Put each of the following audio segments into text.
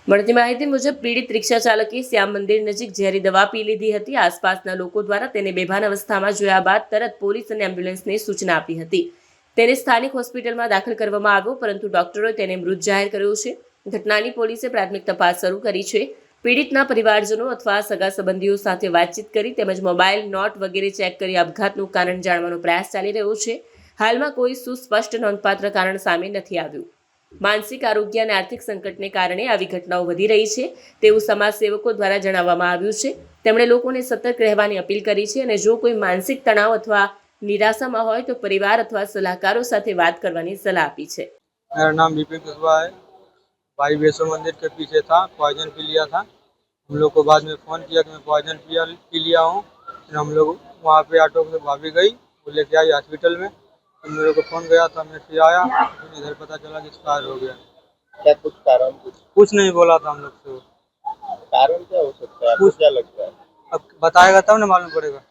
મળતી માહિતી મુજબ પીડિત રિક્ષા ચાલકે શ્યામ મંદિર નજીક ઝેરી દવા પી લીધી હતી. આસપાસના લોકો દ્વારા તેને બેભાન અવસ્થામાં જોયા બાદ તરત પોલીસ અને એમ્બ્યુલન્સને સૂચના આપી હતી. તેને સ્થાનિક હોસ્પિટલમાં દાખલ કરવામાં આવ્યો, પરંતુ ડોક્ટરોએ તેને મૃત જાહેર કર્યો છે. ઘટનાની પોલીસે પ્રાથમિક તપાસ શરૂ કરી છે. પીડિતના પરિવારજનો અથવા સગા સંબંધીઓ સાથે વાતચીત કરી તેમજ મોબાઈલ, નોટ વગેરે ચેક કરી આપઘાતનું કારણ જાણવાનો પ્રયાસ ચાલી રહ્યો છે. હાલમાં કોઈ સુસ્પષ્ટ નોંધપાત્ર કારણ સામે નથી આવ્યું. માનસિક આરોગ્ય અને આર્થિક સંકટને કારણે આવી ઘટનાઓ વધી રહી છે તેવું સમાજસેવકો દ્વારા જણાવવામાં આવ્યું છે. તેમણે લોકોને સતર્ક રહેવાની અપીલ કરી છે અને જો કોઈ માનસિક તણાવ અથવા નિરાશામાં હોય તો પરિવાર અથવા સલાહકારો સાથે વાત કરવાની સલાહ આપી છે. मेरा नाम विपिन कुशवाहा है। भाई वैष्णो मंदिर के पीछे था, पॉइजन पी लिया था। हम लोग को बाद में फ़ोन किया कि मैं पॉइजन पी लिया हूँ। फिर हम लोग वहाँ पे ऑटो में भाभी गई, वो लेके आई हॉस्पिटल में। तो मेरे को फ़ोन गया तो मैं फिर आया, फिर इधर पता चला कि एक्सपायर हो गया। क्या कुछ कारण कुछ नहीं बोला था हम लोग से। कारण क्या हो सकता है, आपको क्या लगता है? अब बताएगा तब ना मालूम पड़ेगा।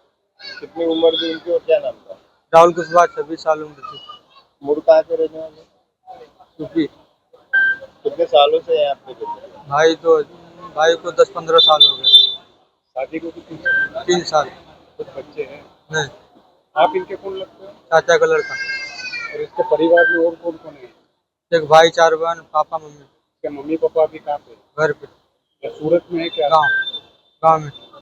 कितनी उम्र थी उनकी और क्या नाम था? राहुल कुशवाहा 26 साल उम्र थी। मूड कहाँ के रहने वाले? यूपी। कितने सालों से यहाँ पे रहते हैं? भाई को 10-15 साल हो गए। शादी को कितनी 3 साल। कुछ बच्चे हैं? नहीं, आप इनके कौन लगते हैं? चाचा का लड़का। और इसके परिवार में और कौन कौन है? एक भाई, 4 बहन, पापा मम्मी। क्या मम्मी पापा अभी कहाँ पे? घर पे, या सूरत में है क्या? गाँव में।